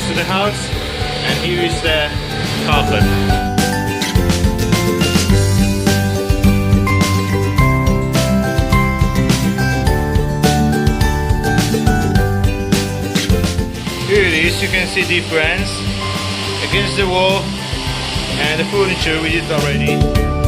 access to the house, and here is the carpet. Here it is, you can see difference against the wall and the furniture we did already.